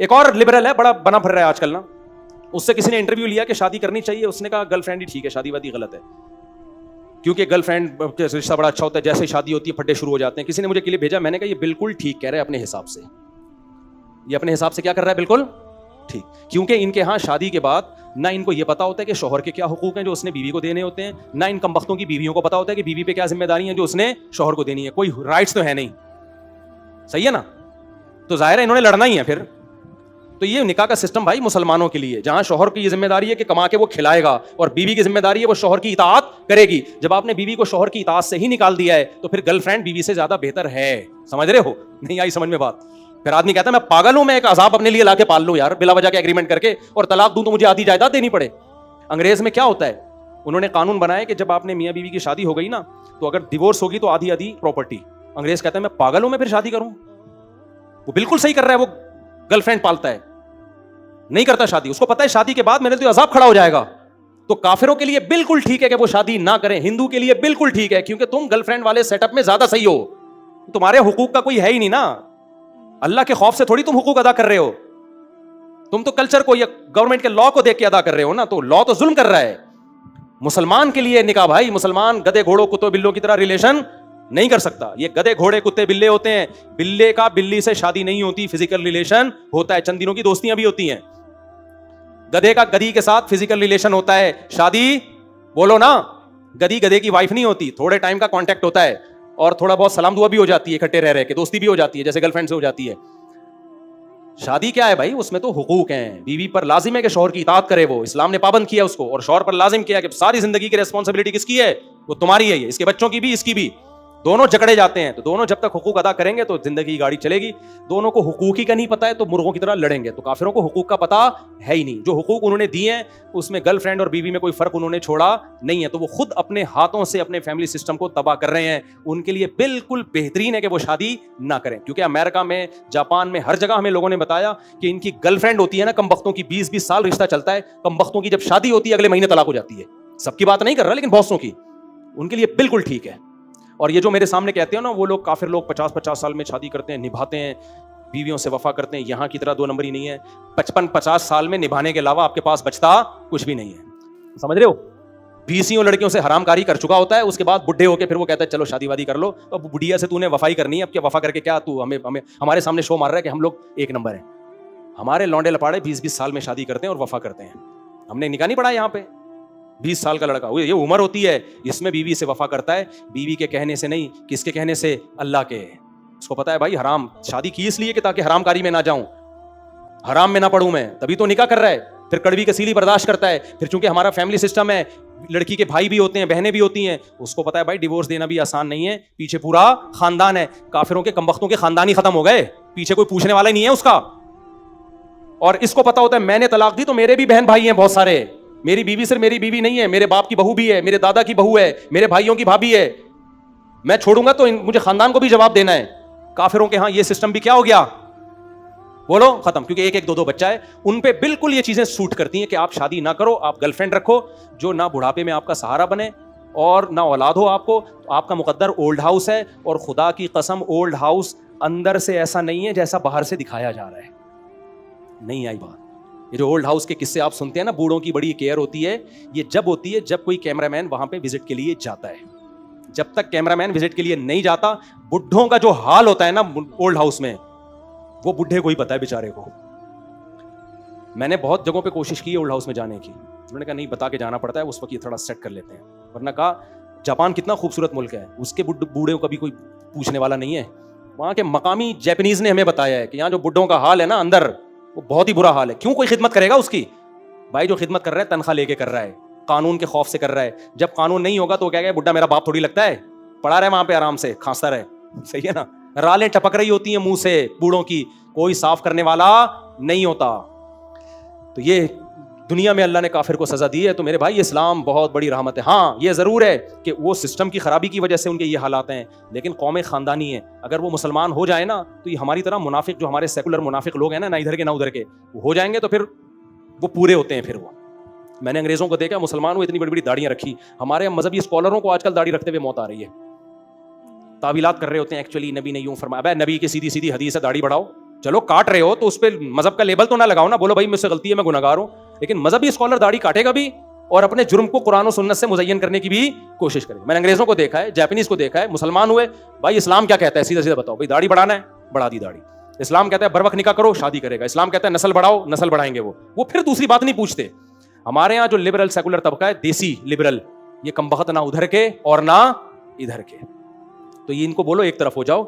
ایک اور لبرل ہے, بڑا بنا پھر رہا ہے آج کل نا, اس سے کسی نے انٹرویو لیا کہ شادی کرنی چاہیے, اس نے کہا گرل فرینڈ ہی ٹھیک ہے, شادی وادی غلط ہے, کیونکہ گرل فرینڈ رشتہ بڑا اچھا ہوتا ہے, جیسے شادی ہوتی ہے پھٹے شروع ہو جاتے ہیں. کسی نے مجھے کلپ بھیجا, میں نے کہا یہ بالکل ٹھیک کہہ رہا ہے اپنے حساب سے, یہ اپنے حساب سے کیا کر رہا ہے, بالکل ٹھیک, کیونکہ ان کے ہاں شادی کے بعد نہ ان کو یہ پتا ہوتا ہے کہ شوہر کے کیا حقوق ہیں جو اس نے بیوی کو دینے ہوتے ہیں, نہ ان کمبختوں کی بیویوں کو پتا ہوتا ہے کہ بیوی پہ کیا ذمہ داری ہیں جو اس نے شوہر کو دینی ہے. کوئی رائٹس تو ہے نہیں, صحیح ہے نا, تو ظاہر ہے انہوں نے لڑنا ہی ہے پھر. تو یہ نکاح کا سسٹم بھائی مسلمانوں کے لیے, جہاں شوہر کی یہ ذمہ داری ہے کہ کما کے وہ کھلائے گا, اور بیوی کی ذمہ داری ہے وہ شوہر کی اطاعت کرے گی. جب آپ نے بیوی کو شوہر کی اطاعت سے ہی نکال دیا ہے تو پھر گرل فرینڈ بیوی سے زیادہ بہتر ہے. سمجھ رہے ہو, نہیں آئی سمجھ میں بات؟ پھر آدمی کہتا ہے میں پاگل ہوں, میں ایک عذاب اپنے لیے لا کے پال لوں یار بلا وجہ کے ایگریمنٹ کر کے, اور طلاق دوں تو مجھے آدھی جائیداد دینی پڑے. انگریز میں کیا ہوتا ہے, انہوں نے قانون بنایا کہ جب آپ نے میاں بیوی کی شادی ہو گئی نا, تو اگر ڈیورس ہوگی تو آدھی آدھی پراپرٹی. انگریز کہتا ہے میں پاگل ہوں, میں پھر شادی کروں. وہ بالکل صحیح کر رہا ہے, وہ گرل فرینڈ پالتا ہے, نہیں کرتا شادی, اس کو پتا ہے شادی کے بعد میرے تو عذاب کھڑا ہو جائے گا. تو کافروں کے لیے بالکل ٹھیک ہے کہ وہ شادی نہ کریں, ہندو کے لیے بالکل ٹھیک ہے, کیونکہ تم گرل فرینڈ والے سیٹ اپ میں زیادہ صحیح ہو, تمہارے حقوق کا کوئی ہے ہی نہیں نا. اللہ کے خوف سے تھوڑی تم حقوق ادا کر رہے ہو, تم تو کلچر کو یا گورنمنٹ کے لا کو دیکھ کے ادا کر رہے ہو نا, تو لا تو ظلم کر رہا ہے. مسلمان کے لیے نکاح بھائی, مسلمان گدے گھوڑوں کتوں بلوں کی طرح ریلیشن نہیں کر سکتا. یہ گدے گھوڑے کتے بلے ہوتے ہیں, بلے کا بلی سے شادی نہیں ہوتی, فزیکل ریلیشن ہوتا ہے, چند دنوں کی دوستیاں بھی ہوتی ہیں. گدھے کا گدھی کے ساتھ فزیکل ریلیشن ہوتا ہے, شادی بولو نا, گدھی گدھے کی وائف نہیں ہوتی, تھوڑے ٹائم کا کانٹیکٹ ہوتا ہے, اور تھوڑا بہت سلام دعا بھی ہو جاتی ہے, اکٹھے رہ کے دوستی بھی ہو جاتی ہے, جیسے گرل فرینڈ سے ہو جاتی ہے. شادی کیا ہے بھائی, اس میں تو حقوق ہیں. بیوی پر لازم ہے کہ شوہر کی اطاعت کرے, وہ اسلام نے پابند کیا اس کو, اور شوہر پر لازم کیا کہ ساری زندگی کی ریسپانسبلٹی کس کی ہے, وہ تمہاری ہے, یہ اس کے بچوں کی بھی اس کی بھی, دونوں جکڑے جاتے ہیں. تو دونوں جب تک حقوق ادا کریں گے تو زندگی کی گاڑی چلے گی. دونوں کو حقوق ہی کا نہیں پتا ہے تو مرغوں کی طرح لڑیں گے. تو کافروں کو حقوق کا پتا ہے ہی نہیں. جو حقوق انہوں نے دیے ہیں اس میں گرل فرینڈ اور بیوی میں کوئی فرق انہوں نے چھوڑا نہیں ہے, تو وہ خود اپنے ہاتھوں سے اپنے فیملی سسٹم کو تباہ کر رہے ہیں. ان کے لیے بالکل بہترین ہے کہ وہ شادی نہ کریں, کیونکہ امریکہ میں, جاپان میں, ہر جگہ ہمیں لوگوں نے بتایا کہ ان کی گرل فرینڈ ہوتی ہے نا کم بختوں کی, 20-20 سال رشتہ چلتا ہے, کم بختوں کی جب شادی ہوتی ہے اگلے مہینے طلاق ہو جاتی ہے. سب کی بات نہیں کر رہا لیکن بہت سوں کی, ان کے لیے بالکل ٹھیک ہے. اور یہ جو میرے سامنے کہتے ہیں نا وہ لوگ, کافر لوگ 50-50 سال میں شادی کرتے ہیں, نبھاتے ہیں, بیویوں سے وفا کرتے ہیں, یہاں کی طرح 2 نمبری نہیں ہے. 55-50 سال میں نبھانے کے علاوہ آپ کے پاس بچتا کچھ بھی نہیں ہے. سمجھ رہے ہو, 20 لڑکیوں سے حرام کاری کر چکا ہوتا ہے, اس کے بعد بڈھے ہو کے پھر وہ کہتا ہے چلو شادی وادی کر لو. اب بڈھیا سے تو نے وفائی کرنی ہے, اب کیا وفا کر کے کیا تو ہمیں ہمارے سامنے شو مار رہا ہے کہ ہم لوگ ایک نمبر ہیں. ہمارے لونڈے لپاڑے 20-20 سال میں شادی کرتے ہیں اور وفا کرتے ہیں. ہم نے نکاح نہیں پڑھا یہاں پہ. 20 سال کا لڑکا, یہ عمر ہوتی ہے اس میں بیوی سے وفا کرتا ہے, بیوی کے کہنے سے نہیں, کس کے کہنے سے, اللہ کے. اس کو پتا ہے بھائی حرام شادی کی اس لیے کہ تاکہ حرام کاری میں نہ جاؤں, حرام میں نہ پڑوں میں, تبھی تو نکاح کر رہا ہے. پھر کڑوی کسیلی برداشت کرتا ہے. پھر چونکہ ہمارا فیملی سسٹم ہے, لڑکی کے بھائی بھی ہوتے ہیں, بہنیں بھی ہوتی ہیں, اس کو پتا ہے بھائی ڈیورس دینا بھی آسان نہیں ہے, پیچھے پورا خاندان ہے. کافروں کے کمبختوں کے خاندان ہی ختم ہو گئے, پیچھے کوئی پوچھنے والا نہیں ہے اس کا. اور اس کو پتا ہوتا ہے میں نے طلاق دی تو میرے بھی بہن بھائی ہیں بہت سارے, میری بیوی صرف میری بیوی نہیں ہے, میرے باپ کی بہو بھی ہے, میرے دادا کی بہو ہے, میرے بھائیوں کی بھابھی ہے, میں چھوڑوں گا تو مجھے خاندان کو بھی جواب دینا ہے. کافروں کے ہاں یہ سسٹم بھی کیا ہو گیا, بولو ختم, کیونکہ ایک 2 بچہ ہے. ان پہ بالکل یہ چیزیں سوٹ کرتی ہیں کہ آپ شادی نہ کرو, آپ گرل فرینڈ رکھو جو نہ بڑھاپے میں آپ کا سہارا بنے اور نہ اولاد ہو آپ کو. آپ کا مقدر اولڈ ہاؤس ہے, اور خدا کی قسم اولڈ ہاؤس اندر سے ایسا نہیں ہے جیسا باہر سے دکھایا جا رہا ہے. نہیں آئی بات. یہ جو اولڈ ہاؤس کے قصے آپ سنتے ہیں نا, بوڑھوں کی بڑی کیئر ہوتی ہے, یہ جب ہوتی ہے جب کوئی کیمرہ مین وہاں پہ وزٹ کے لیے جاتا ہے. جب تک کیمرہ مین وزٹ کے لیے نہیں جاتا, بڈھوں کا جو حال ہوتا ہے نا اولڈ ہاؤس میں, وہ بڈھے کو ہی پتا ہے بیچارے کو. میں نے بہت جگہوں پہ کوشش کی اولڈ ہاؤس میں جانے کی, انہوں نے کہا نہیں بتا کے جانا پڑتا ہے, اس وقت یہ تھوڑا سیٹ کر لیتے ہیں. ورنہ کہا جاپان کتنا خوبصورت ملک ہے, اس کے بوڑھے کو کبھی کوئی پوچھنے والا نہیں ہے. وہاں کے مقامی جیپنیز نے ہمیں بتایا ہے کہ یہاں جو بڈھوں کا حال ہے نا اندر, وہ بہت ہی برا حال ہے. کیوں کوئی خدمت کرے گا اس کی؟ بھائی جو خدمت کر رہا ہے تنخواہ لے کے کر رہا ہے, قانون کے خوف سے کر رہا ہے. جب قانون نہیں ہوگا تو کیا کہ بڈھا میرا باپ تھوڑی لگتا ہے, پڑا رہے وہاں پہ آرام سے کھانستا رہے, صحیح ہے نا. رالیں ٹپک رہی ہوتی ہیں منہ سے بوڑھوں کی, کوئی صاف کرنے والا نہیں ہوتا. تو یہ دنیا میں اللہ نے کافر کو سزا دی ہے. تو میرے بھائی اسلام بہت بڑی رحمت ہے. ہاں یہ ضرور ہے کہ وہ سسٹم کی خرابی کی وجہ سے ان کے یہ حالات ہیں, لیکن قوم خاندانی ہے. اگر وہ مسلمان ہو جائے نا تو یہ ہماری طرح منافق, جو ہمارے سیکولر منافق لوگ ہیں نا, نہ ادھر کے نہ ادھر کے, وہ ہو جائیں گے تو پھر وہ پورے ہوتے ہیں. پھر وہ میں نے انگریزوں کو دیکھا, مسلمان وہ اتنی بڑی بڑی داڑیاں رکھی. ہمارے مذہبی اسکالروں کو آج کل داڑھی رکھتے ہوئے موت آ رہی ہے, تعویلات کر رہے ہوتے ہیں. ایکچولی نبی نے یوں فرمایا. ابے نبی کی سیدھی سیدھی حدیث ہے, داڑھی بڑھاؤ. چلو کاٹ رہے ہو تو اس پہ مذہب کا لیبل تو نہ لگاؤ نا, بولو بھائی مجھ سے غلطی ہے, میں گنہگار ہوں, لیکن مذہبی اسکالر داڑھی کاٹے گا بھی اور اپنے جرم کو قرآن و سنت سے مزین کرنے کی بھی کوشش کرے. میں نے انگریزوں کو دیکھا ہے, جاپنیز کو دیکھا ہے, مسلمان ہوئے, بھائی اسلام کیا کہتا ہے سیدھا سیدھا بتاؤ, بھائی داڑھی بڑھانا ہے, بڑھا دی داڑھی. اسلام کہتا ہے بر وقت نکاح کرو, شادی کرے گا. اسلام کہتا ہے نسل بڑھاؤ, نسل بڑھائیں گے. وہ پھر دوسری بات نہیں پوچھتے. ہمارے یہاں جو لبرل سیکولر طبقہ ہے, دیسی لبرل, یہ کم بخت نہ ادھر کے اور نہ ادھر کے, تو یہ ان کو بولو ایک طرف ہو جاؤ.